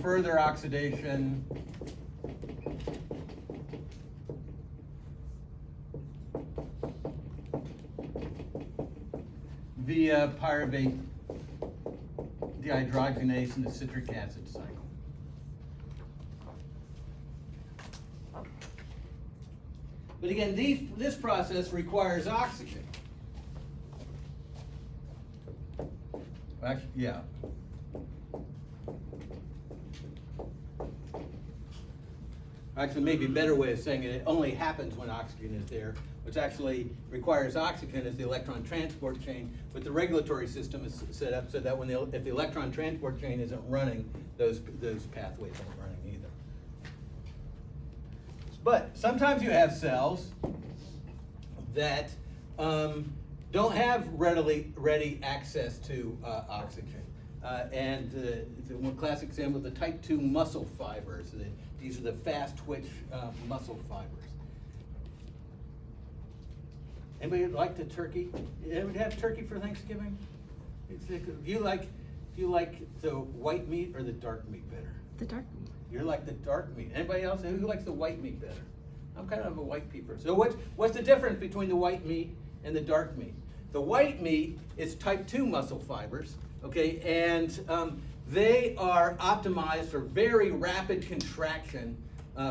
further oxidation via pyruvate dehydrogenase in the citric acid cycle. But again, this process requires oxygen. Actually, yeah. Actually, maybe a better way of saying it, it only happens when oxygen is there. Which actually requires oxygen is the electron transport chain, but the regulatory system is set up so that if the electron transport chain isn't running, those pathways aren't running either. But sometimes you have cells that don't have ready access to oxygen. And the one classic example is the type 2 muscle fibers. These are the fast twitch muscle fibers. Anybody like the turkey? Anybody have turkey for Thanksgiving? Do you like the white meat or the dark meat better? The dark meat. You're like the dark meat. Anybody else? Who likes the white meat better? I'm kind of a white meat person. So what's the difference between the white meat and the dark meat? The white meat is type 2 muscle fibers, okay, and they are optimized for very rapid contraction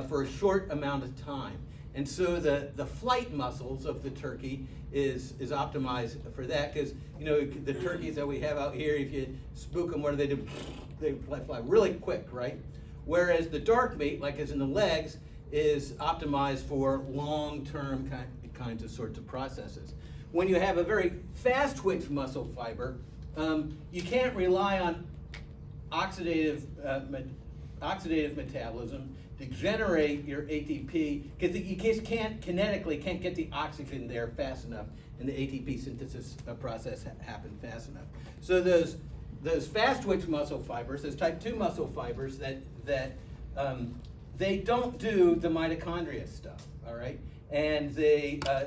for a short amount of time. And so the flight muscles of the turkey is optimized for that, because you know the turkeys that we have out here, if you spook them, what do? They fly really quick, right? Whereas the dark meat, like is in the legs, is optimized for long-term kinds of sorts of processes. When you have a very fast twitch muscle fiber, you can't rely on oxidative metabolism to generate your ATP, because you just kinetically can't get the oxygen there fast enough, and the ATP synthesis process happen fast enough. So those fast twitch muscle fibers, those type 2 muscle fibers that they don't do the mitochondria stuff, all right? And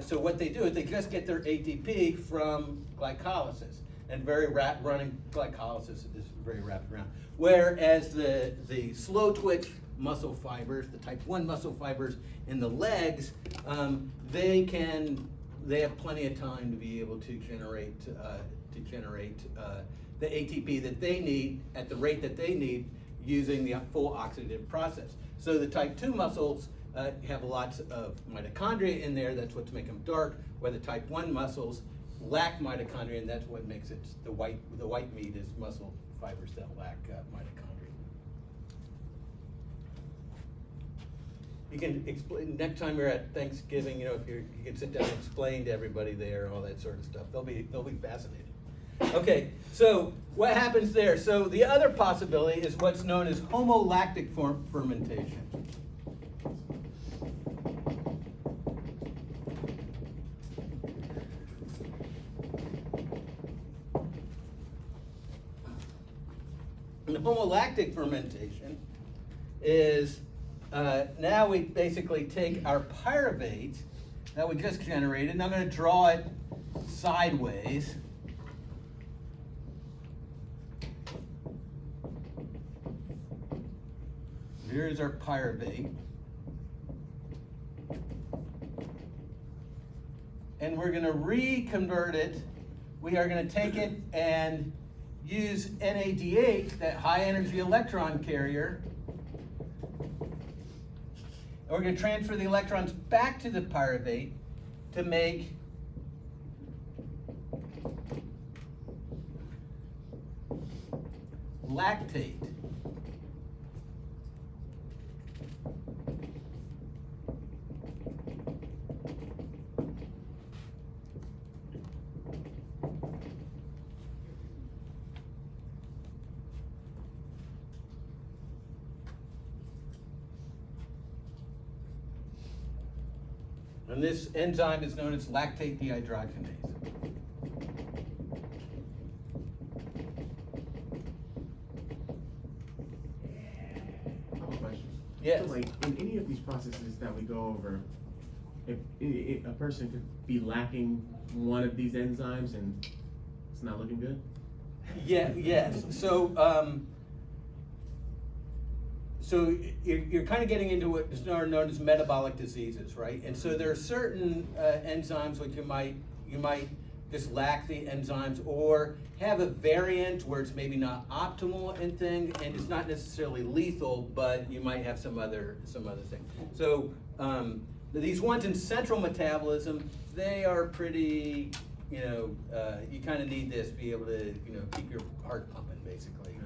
so what they do is they just get their ATP from glycolysis, and running glycolysis is very rapid around. Whereas the slow twitch muscle fibers, the type 1 muscle fibers in the legs, they have plenty of time to be able to generate the ATP that they need at the rate that they need using the full oxidative process. So the type 2 muscles have lots of mitochondria in there. That's what's make them dark. Where the type 1 muscles lack mitochondria, and that's what makes it the white meat is muscle fibers that lack mitochondria. You can explain next time you're at Thanksgiving. You know, if you can sit down and explain to everybody there all that sort of stuff. They'll be fascinated. Okay, so what happens there? So the other possibility is what's known as homolactic fermentation. And homolactic fermentation is now we basically take our pyruvate that we just generated, and I'm going to draw it sideways. Here's our pyruvate. And we're going to reconvert it. We are going to take it and use NADH, that high energy electron carrier. And we're going to transfer the electrons back to the pyruvate to make lactate. And this enzyme is known as lactate dehydrogenase. I have a question. Yes. So, like, in any of these processes that we go over, if a person could be lacking one of these enzymes and it's not looking good? Yeah, yes. So so you're kind of getting into what is known as metabolic diseases, right? And so there are certain enzymes which you might just lack the enzymes or have a variant where it's maybe not optimal in thing, and it's not necessarily lethal, but you might have some other thing. So these ones in central metabolism, they are pretty, you kind of need this to be able to, keep your heart pumping, basically,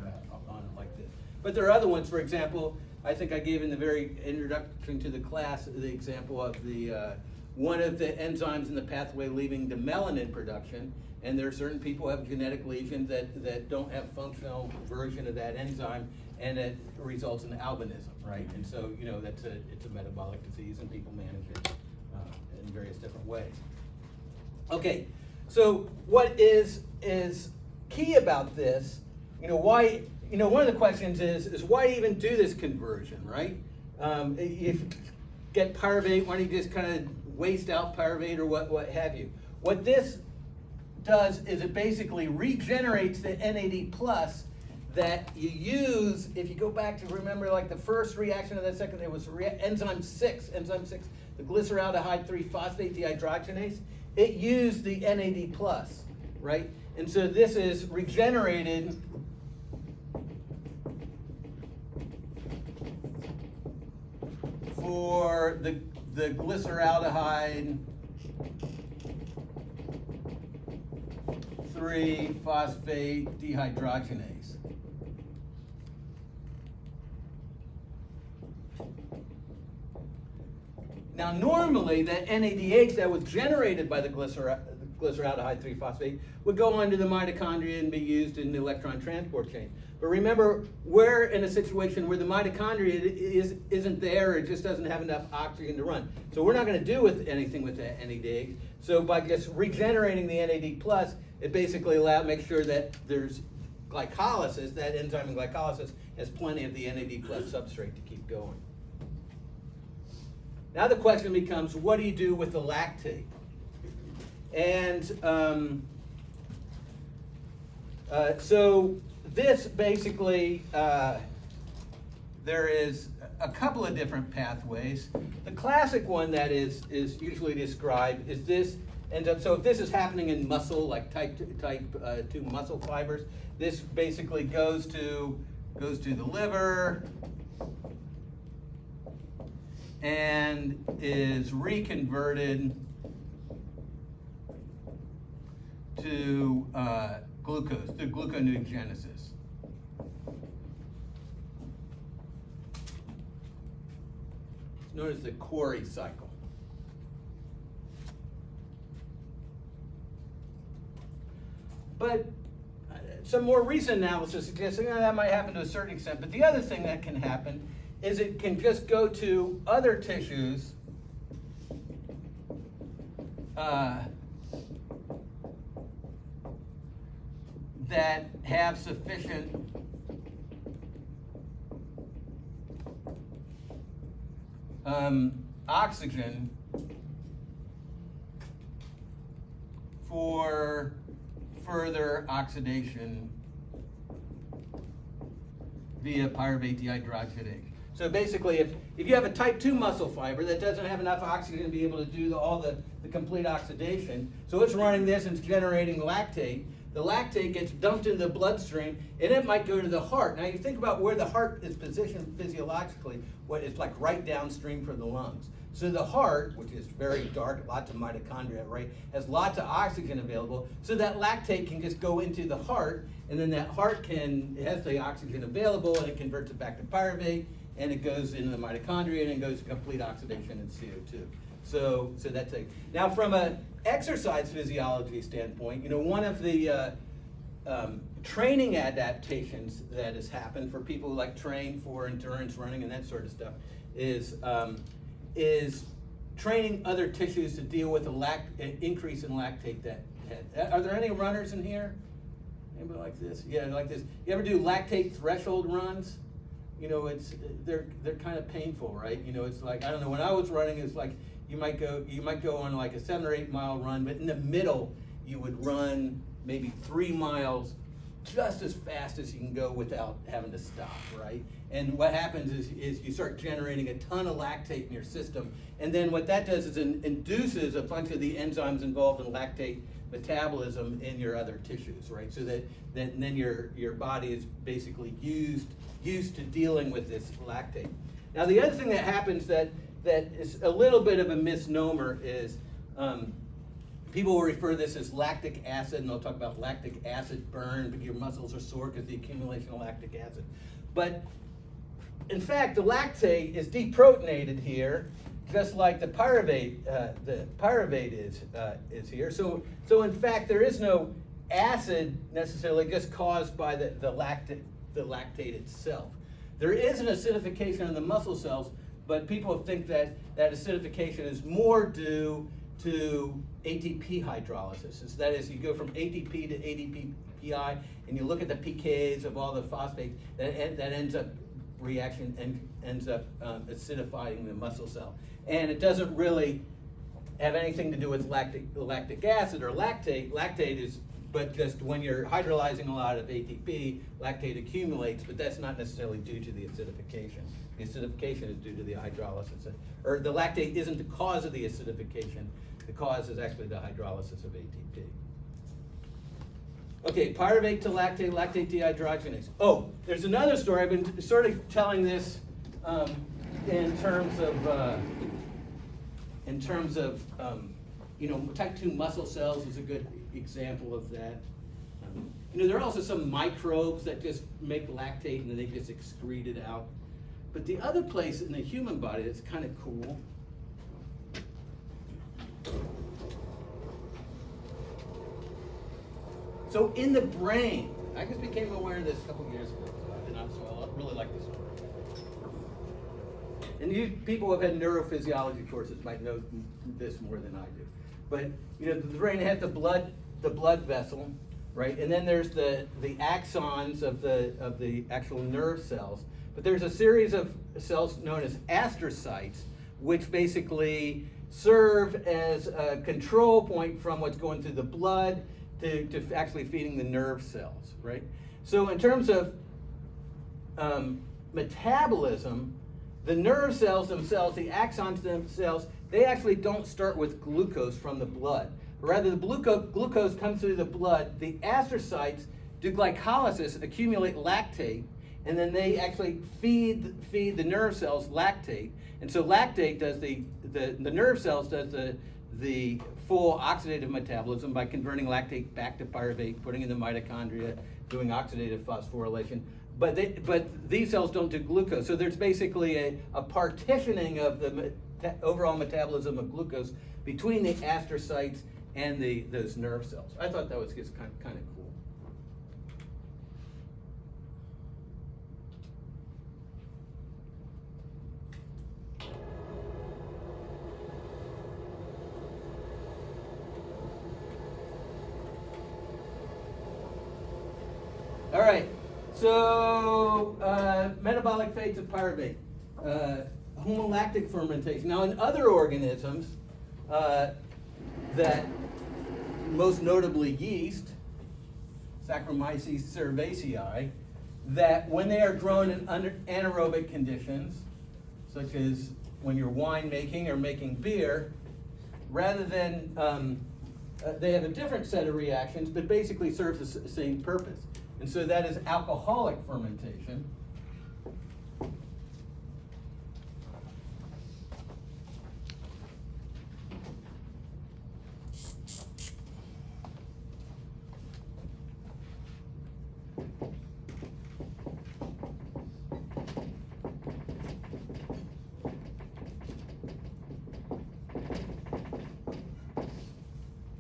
on it like this. But there are other ones, for example, I think I gave in the very introduction to the class the example of the one of the enzymes in the pathway leading to melanin production, and there are certain people who have genetic lesions that don't have functional version of that enzyme, and it results in albinism, right? And so, it's a metabolic disease, and people manage it in various different ways. Okay, so what is key about this? Why? One of the questions is why even do this conversion, right? If you get pyruvate, why don't you just kind of waste out pyruvate or what have you? What this does is it basically regenerates the NAD plus that you use. If you go back to remember, like the first reaction of that second, it was enzyme 6, the glyceraldehyde 3-phosphate dehydrogenase. It used the NAD plus, right? And so this is regenerated for the glyceraldehyde 3-phosphate dehydrogenase. Now normally that NADH that was generated by the glyceraldehyde 3-phosphate would go onto the mitochondria and be used in the electron transport chain. But remember, we're in a situation where the mitochondria isn't there, it just doesn't have enough oxygen to run. So we're not going to do anything with that NADH. So by just regenerating the NAD plus, it basically makes sure that there's glycolysis, that enzyme in glycolysis has plenty of the NAD plus substrate to keep going. Now the question becomes, what do you do with the lactate? And so this basically, there is a couple of different pathways. The classic one that is usually described is this ends up, so if this is happening in muscle, like type 2 muscle fibers, this basically goes to the liver and is reconverted to glucose, through gluconeogenesis. It's known as the Cori cycle. But some more recent analysis suggests that might happen to a certain extent. But the other thing that can happen is it can just go to other tissues that have sufficient oxygen for further oxidation via pyruvate dehydrogenase. So basically, if you have a type 2 muscle fiber that doesn't have enough oxygen to be able to do all the complete oxidation, so it's running this and it's generating lactate. The lactate gets dumped into the bloodstream, and it might go to the heart. Now, you think about where the heart is positioned physiologically, it's like right downstream from the lungs. So the heart, which is very dark, lots of mitochondria, right, has lots of oxygen available, so that lactate can just go into the heart, and then that heart has the oxygen available, and it converts it back to pyruvate, and it goes into the mitochondria, and it goes to complete oxidation in CO2. So that's it. Now, from an exercise physiology standpoint, one of the training adaptations that has happened for people who like train for endurance running and that sort of stuff is training other tissues to deal with an increase in lactate that had. Are there any runners in here? Anybody like this? Yeah, like this. You ever do lactate threshold runs? They're kind of painful, right? It's like, I don't know, when I was running, it's like you might go on like a 7 or 8 mile run, but in the middle you would run maybe 3 miles just as fast as you can go without having to stop, right? And what happens is you start generating a ton of lactate in your system, and then what that does is induces a bunch of the enzymes involved in lactate metabolism in your other tissues, right? So that then your body is basically used to dealing with this lactate. Now the other thing that happens that is a little bit of a misnomer is people will refer to this as lactic acid, and they'll talk about lactic acid burn, but your muscles are sore because the accumulation of lactic acid. But in fact, the lactate is deprotonated here, just like the pyruvate is here. So in fact, there is no acid necessarily just caused by the lactate itself. There is an acidification in the muscle cells, but people think that acidification is more due to ATP hydrolysis. That is, you go from ATP to ADPI, and you look at the pKs of all the phosphates, that ends up reaction and ends up acidifying the muscle cell. And it doesn't really have anything to do with lactic acid or lactate. Lactate is, but just when you're hydrolyzing a lot of ATP, lactate accumulates, but that's not necessarily due to the acidification. The acidification is due to the hydrolysis. Or the lactate isn't the cause of the acidification. The cause is actually the hydrolysis of ATP. Okay, pyruvate to lactate, lactate dehydrogenase. Oh, there's another story. I've been sort of telling this in terms of type 2 muscle cells is a good example of that. There are also some microbes that just make lactate and then they just excrete it out. But the other place in the human body that's kind of cool so in the brain, I just became aware of this a couple years ago, so I really like this story. And you people who have had neurophysiology courses might know this more than I do. But the brain has the blood vessel, right? And then there's the axons of the actual nerve cells. But there's a series of cells known as astrocytes, which basically serve as a control point from what's going through the blood to actually feeding the nerve cells, right? So in terms of metabolism, the nerve cells themselves, the axons themselves, they actually don't start with glucose from the blood. Rather, the glucose comes through the blood. The astrocytes do glycolysis, accumulate lactate, and then they actually feed the nerve cells lactate. And so lactate does the nerve cells does the full oxidative metabolism by converting lactate back to pyruvate, putting in the mitochondria, doing oxidative phosphorylation. But these cells don't do glucose. So there's basically a partitioning of the overall metabolism of glucose between the astrocytes and those nerve cells. I thought that was just kind of cool. All right, so metabolic fates of pyruvate, homolactic fermentation. Now in other organisms, that most notably yeast, Saccharomyces cerevisiae, that when they are grown in anaerobic conditions, such as when you're wine making or making beer, rather than, they have a different set of reactions, but basically serves the same purpose. And so that is alcoholic fermentation.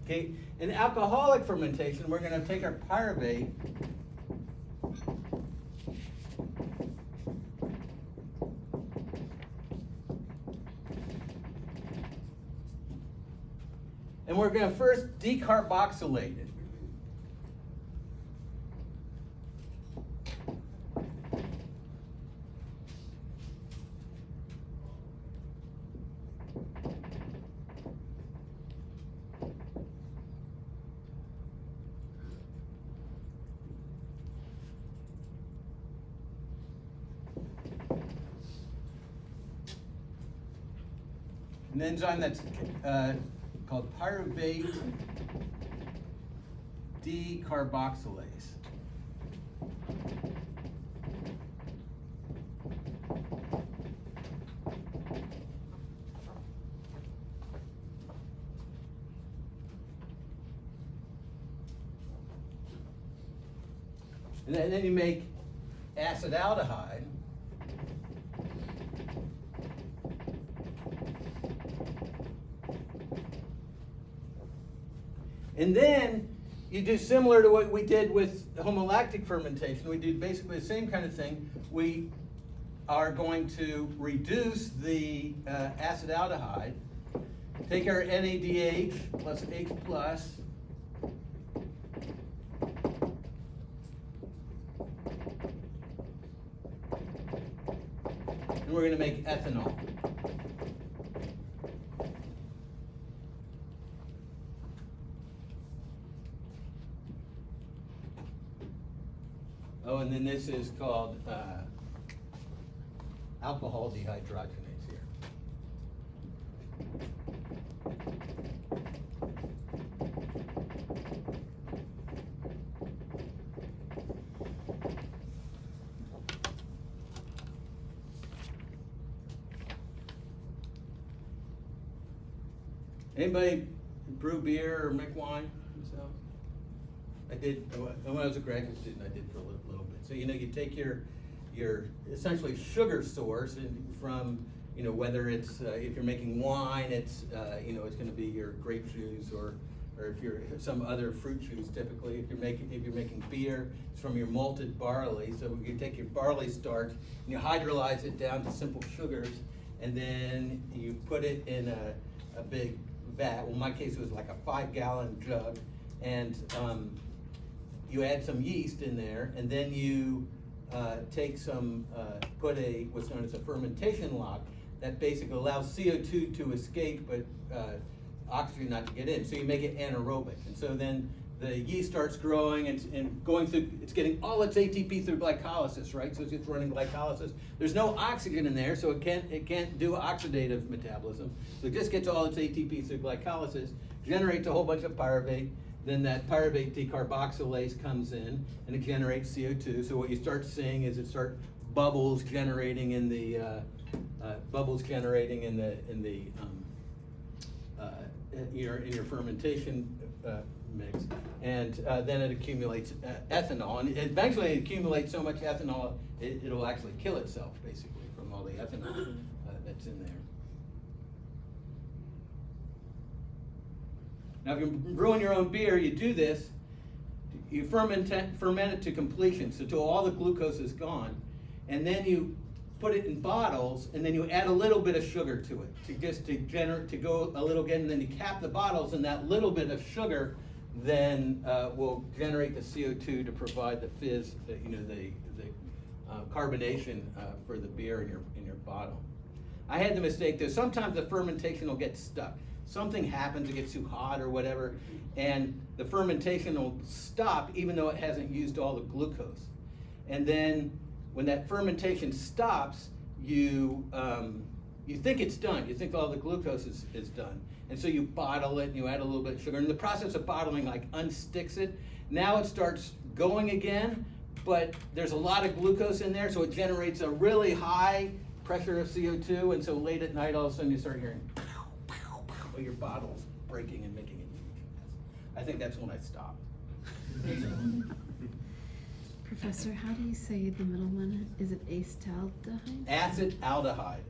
Okay, in alcoholic fermentation, we're going to take our pyruvate and we're going to first decarboxylate it. an enzyme that's called pyruvate decarboxylase. And then you make acetaldehyde. And then you do similar to what we did with homolactic fermentation. We do basically the same kind of thing. We are going to reduce the acetaldehyde, take our NADH plus H plus, and we're going to make ethanol. Oh, and then this is called alcohol dehydrogenase here. Anybody brew beer or make wine themselves? I did, when I was a graduate student, I did for a little bit. So, you take your essentially sugar source from, whether it's, if you're making wine, it's, it's gonna be your grape juice or if you're some other fruit juice typically. If you're making beer, it's from your malted barley. So you take your barley starch and you hydrolyze it down to simple sugars, and then you put it in a big vat. Well, in my case, it was like a 5-gallon jug, and you add some yeast in there, and then you take some, put what's known as a fermentation lock that basically allows CO2 to escape, but oxygen not to get in. So you make it anaerobic, and so then the yeast starts growing and going through. It's getting all its ATP through glycolysis, right? So it's running glycolysis. There's no oxygen in there, so it can't do oxidative metabolism. So it just gets all its ATP through glycolysis, generates a whole bunch of pyruvate. Then that pyruvate decarboxylase comes in and it generates CO2. So what you start seeing is bubbles generating in the in your fermentation mix, and then it accumulates ethanol, and eventually it accumulates so much ethanol it'll actually kill itself basically from all the ethanol that's in there. Now, if you're brewing your own beer, you do this, you ferment it to completion, so till all the glucose is gone, and then you put it in bottles, and then you add a little bit of sugar to it, to go a little again, and then you cap the bottles, and that little bit of sugar then will generate the CO2 to provide the fizz, the carbonation for the beer in your bottle. I had the mistake that sometimes the fermentation will get stuck. Something happens, it gets too hot or whatever, and the fermentation will stop even though it hasn't used all the glucose. And then when that fermentation stops, you think it's done. You think all the glucose is done. And so you bottle it and you add a little bit of sugar. And the process of bottling unsticks it. Now it starts going again, but there's a lot of glucose in there, so it generates a really high pressure of CO2, and so late at night all of a sudden you start hearing your bottle's breaking and making a huge mess. I think that's when I stopped. Professor, how do you say the middle one? Is it acetaldehyde?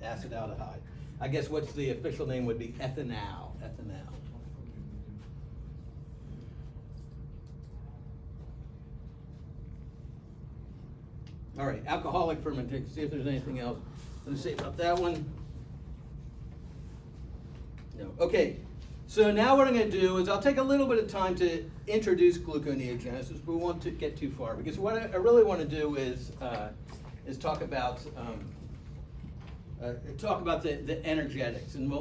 Acetaldehyde. I guess what's the official name would be ethanol. All right, alcoholic fermentation. See if there's anything else to say about that one. No. Okay, so now what I'm going to do is I'll take a little bit of time to introduce gluconeogenesis, but we won't get too far, because what I really want to do is talk about the energetics, and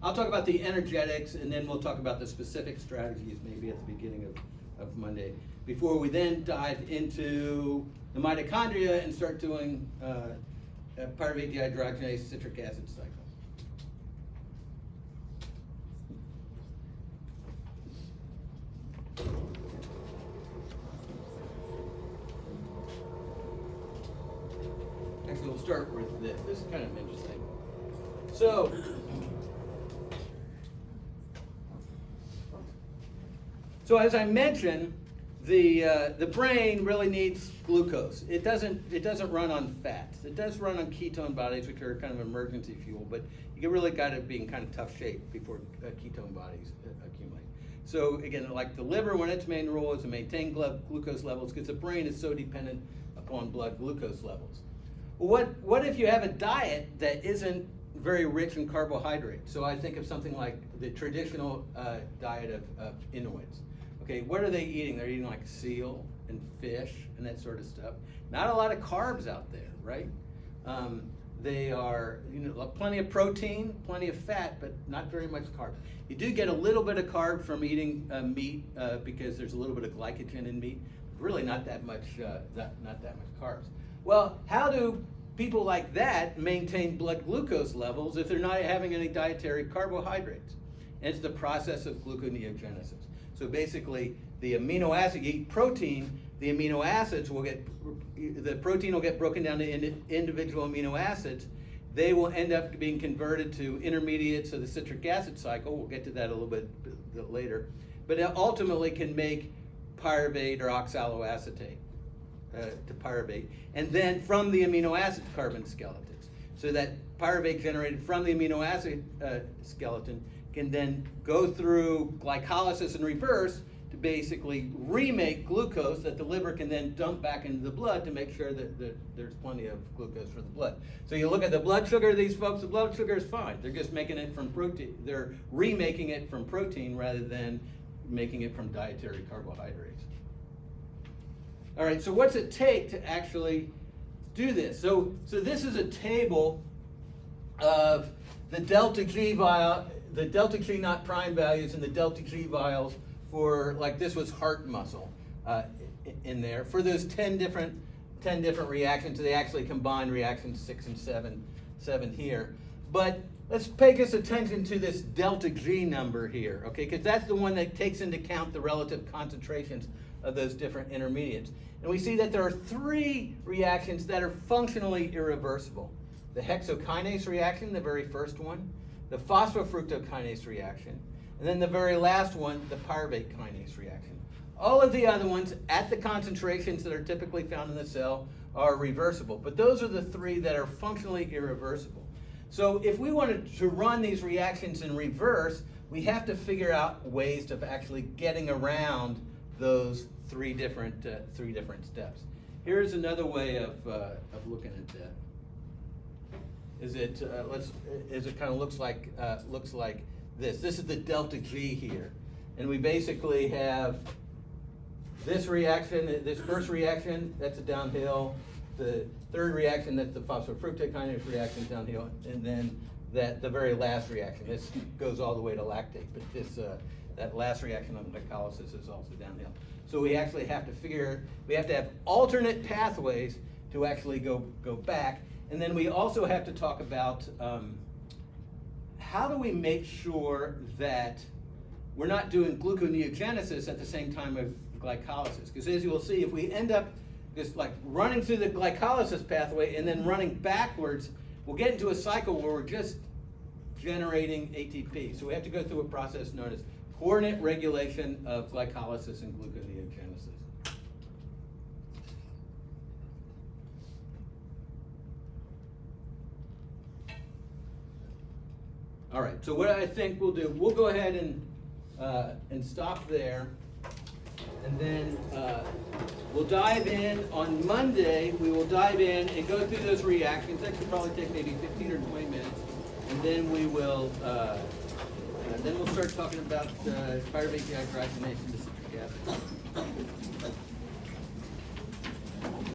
I'll talk about the energetics, and then we'll talk about the specific strategies maybe at the beginning of Monday, before we then dive into the mitochondria and start doing pyruvate dehydrogenase citric acid cycle. start with this. This is kind of interesting. So, as I mentioned, the brain really needs glucose. It doesn't run on fats. It does run on ketone bodies, which are kind of emergency fuel, but you really got to be in kind of tough shape before ketone bodies accumulate. So again, like the liver, when its main role is to maintain glucose levels, because the brain is so dependent upon blood glucose levels. Well, what if you have a diet that isn't very rich in carbohydrates? So I think of something like the traditional diet of Inuits. Okay, what are they eating? They're eating like seal and fish and that sort of stuff. Not a lot of carbs out there, right? They are, plenty of protein, plenty of fat, but not very much carbs. You do get a little bit of carb from eating meat because there's a little bit of glycogen in meat. Really, not that much carbs. Well, how do people like that maintain blood glucose levels if they're not having any dietary carbohydrates? And it's the process of gluconeogenesis. So basically, the amino acid, you eat protein, the amino acids the protein will get broken down to individual amino acids. They will end up being converted to intermediates of the citric acid cycle. We'll get to that a little bit later. But it ultimately can make pyruvate or oxaloacetate to pyruvate. And then from the amino acid carbon skeletons. So that pyruvate generated from the amino acid skeleton can then go through glycolysis in reverse to basically remake glucose that the liver can then dump back into the blood to make sure that there's plenty of glucose for the blood. So you look at the blood sugar of these folks, the blood sugar is fine. They're just making it from protein. They're remaking it from protein rather than making it from dietary carbohydrates. All right, so what's it take to actually do this? So this is a table of the delta G naught prime values and the delta G vials for, like, this was heart muscle in there. For those 10 different reactions, they actually combined reactions 6 and 7 here. But let's pay just attention to this delta G number here, okay? Because that's the one that takes into account the relative concentrations of those different intermediates. And we see that there are 3 reactions that are functionally irreversible. The hexokinase reaction, the very first one, the phosphofructokinase reaction, and then the very last one, the pyruvate kinase reaction. All of the other ones at the concentrations that are typically found in the cell are reversible, but those are the 3 that are functionally irreversible. So if we wanted to run these reactions in reverse, we have to figure out ways of actually getting around those 3 different steps. Here's another way of looking at that. It kind of looks like this. This is the delta G here, and we basically have this reaction. This first reaction, that's a downhill. The third reaction, that's the phosphofructokinase reaction, downhill, and then the very last reaction. This goes all the way to lactate, but that last reaction on glycolysis is also downhill. So we actually have to have alternate pathways to actually go back. And then we also have to talk about how do we make sure that we're not doing gluconeogenesis at the same time of glycolysis. Because as you will see, if we end up just like running through the glycolysis pathway and then running backwards, we'll get into a cycle where we're just generating ATP. So we have to go through a process known as coordinate regulation of glycolysis and gluconeogenesis. All right, so what I think we'll do, we'll go ahead and stop there, and then we'll dive in on Monday. We will dive in and go through those reactions. That could probably take maybe 15 or 20 minutes, and then we will then we'll start talking about pyruvate dehydrogenase and the citric acid.